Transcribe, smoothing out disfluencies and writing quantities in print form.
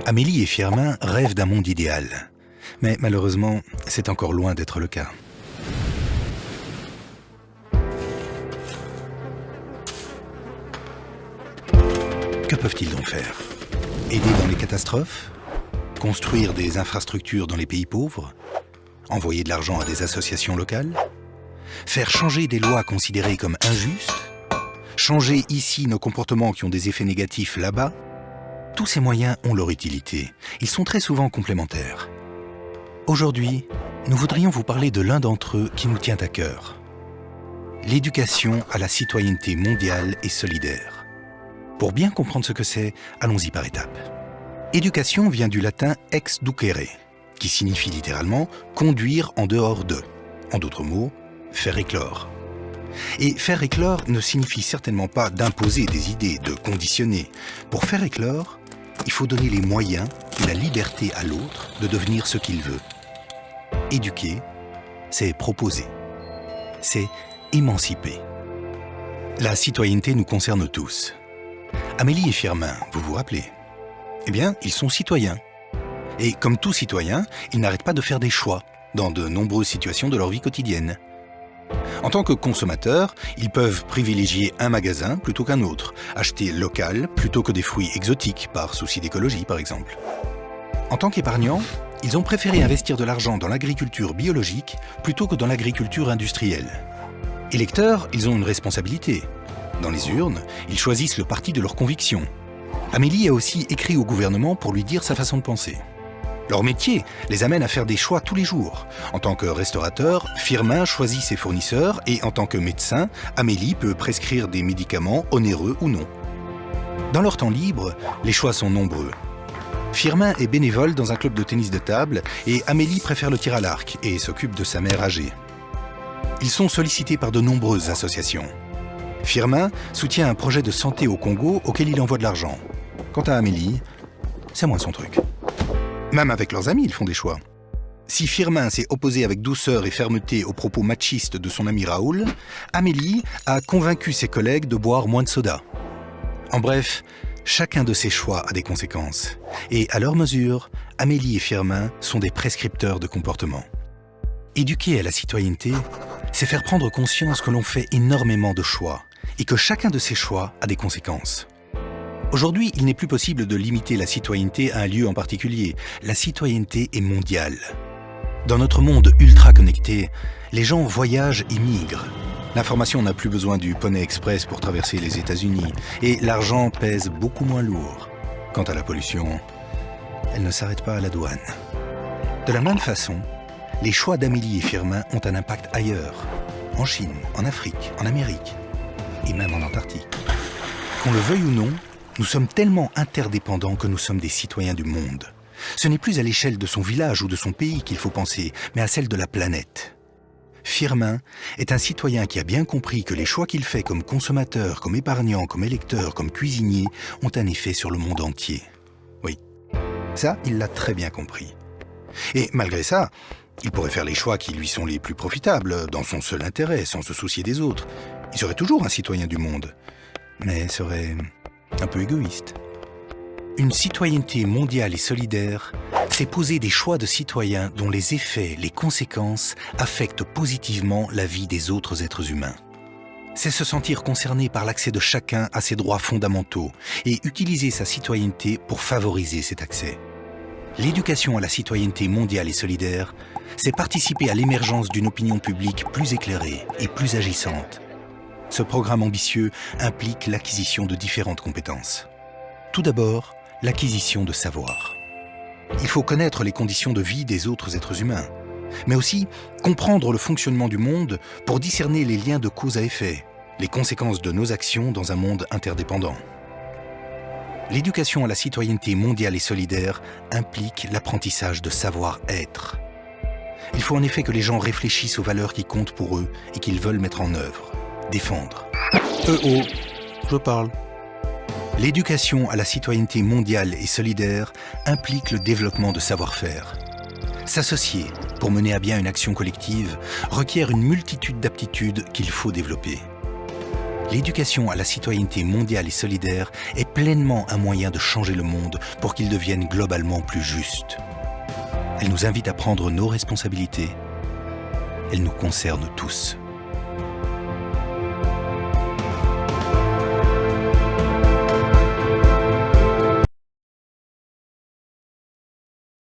Amélie et Firmin rêvent d'un monde idéal. Mais malheureusement, c'est encore loin d'être le cas. Que peuvent-ils donc faire? Aider dans les catastrophes? Construire des infrastructures dans les pays pauvres? Envoyer de l'argent à des associations locales? Faire changer des lois considérées comme injustes? Changer ici nos comportements qui ont des effets négatifs là-bas? Tous ces moyens ont leur utilité. Ils sont très souvent complémentaires. Aujourd'hui, nous voudrions vous parler de l'un d'entre eux qui nous tient à cœur. L'éducation à la citoyenneté mondiale et solidaire. Pour bien comprendre ce que c'est, allons-y par étapes. Éducation vient du latin ex ducere, qui signifie littéralement « conduire en dehors de ». En d'autres mots, faire éclore. Et faire éclore ne signifie certainement pas d'imposer des idées, de conditionner. Pour faire éclore, il faut donner les moyens et la liberté à l'autre de devenir ce qu'il veut. Éduquer, c'est proposer. C'est émanciper. La citoyenneté nous concerne tous. Amélie et Firmin, vous vous rappelez? Eh bien, ils sont citoyens. Et comme tout citoyen, ils n'arrêtent pas de faire des choix dans de nombreuses situations de leur vie quotidienne. En tant que consommateurs, ils peuvent privilégier un magasin plutôt qu'un autre, acheter local plutôt que des fruits exotiques, par souci d'écologie par exemple. En tant qu'épargnants, ils ont préféré investir de l'argent dans l'agriculture biologique plutôt que dans l'agriculture industrielle. Électeurs, ils ont une responsabilité. Dans les urnes, ils choisissent le parti de leurs convictions. Amélie a aussi écrit au gouvernement pour lui dire sa façon de penser. Leur métier les amène à faire des choix tous les jours. En tant que restaurateur, Firmin choisit ses fournisseurs et en tant que médecin, Amélie peut prescrire des médicaments onéreux ou non. Dans leur temps libre, les choix sont nombreux. Firmin est bénévole dans un club de tennis de table et Amélie préfère le tir à l'arc et s'occupe de sa mère âgée. Ils sont sollicités par de nombreuses associations. Firmin soutient un projet de santé au Congo auquel il envoie de l'argent. Quant à Amélie, c'est moins son truc. Même avec leurs amis, ils font des choix. Si Firmin s'est opposé avec douceur et fermeté aux propos machistes de son ami Raoul, Amélie a convaincu ses collègues de boire moins de soda. En bref, chacun de ces choix a des conséquences. Et à leur mesure, Amélie et Firmin sont des prescripteurs de comportement. Éduquer à la citoyenneté, c'est faire prendre conscience que l'on fait énormément de choix et que chacun de ces choix a des conséquences. Aujourd'hui, il n'est plus possible de limiter la citoyenneté à un lieu en particulier. La citoyenneté est mondiale. Dans notre monde ultra connecté, les gens voyagent et migrent. L'information n'a plus besoin du Poney Express pour traverser les États-Unis et l'argent pèse beaucoup moins lourd. Quant à la pollution, elle ne s'arrête pas à la douane. De la même façon, les choix d'Amélie et Firmin ont un impact ailleurs, en Chine, en Afrique, en Amérique et même en Antarctique. Qu'on le veuille ou non, nous sommes tellement interdépendants que nous sommes des citoyens du monde. Ce n'est plus à l'échelle de son village ou de son pays qu'il faut penser, mais à celle de la planète. Firmin est un citoyen qui a bien compris que les choix qu'il fait comme consommateur, comme épargnant, comme électeur, comme cuisinier ont un effet sur le monde entier. Oui, ça, il l'a très bien compris. Et malgré ça, il pourrait faire les choix qui lui sont les plus profitables, dans son seul intérêt, sans se soucier des autres. Il serait toujours un citoyen du monde, mais serait un peu égoïste. Une citoyenneté mondiale et solidaire, c'est poser des choix de citoyens dont les effets, les conséquences affectent positivement la vie des autres êtres humains. C'est se sentir concerné par l'accès de chacun à ses droits fondamentaux et utiliser sa citoyenneté pour favoriser cet accès. L'éducation à la citoyenneté mondiale et solidaire, c'est participer à l'émergence d'une opinion publique plus éclairée et plus agissante. Ce programme ambitieux implique l'acquisition de différentes compétences. Tout d'abord, l'acquisition de savoir. Il faut connaître les conditions de vie des autres êtres humains, mais aussi comprendre le fonctionnement du monde pour discerner les liens de cause à effet, les conséquences de nos actions dans un monde interdépendant. L'éducation à la citoyenneté mondiale et solidaire implique l'apprentissage de savoir-être. Il faut en effet que les gens réfléchissent aux valeurs qui comptent pour eux et qu'ils veulent mettre en œuvre, défendre. Je parle. L'éducation à la citoyenneté mondiale et solidaire implique le développement de savoir-faire. S'associer pour mener à bien une action collective requiert une multitude d'aptitudes qu'il faut développer. l'éducation à la citoyenneté mondiale et solidaire est pleinement un moyen de changer le monde pour qu'il devienne globalement plus juste. Elle nous invite à prendre nos responsabilités. Elle nous concerne tous.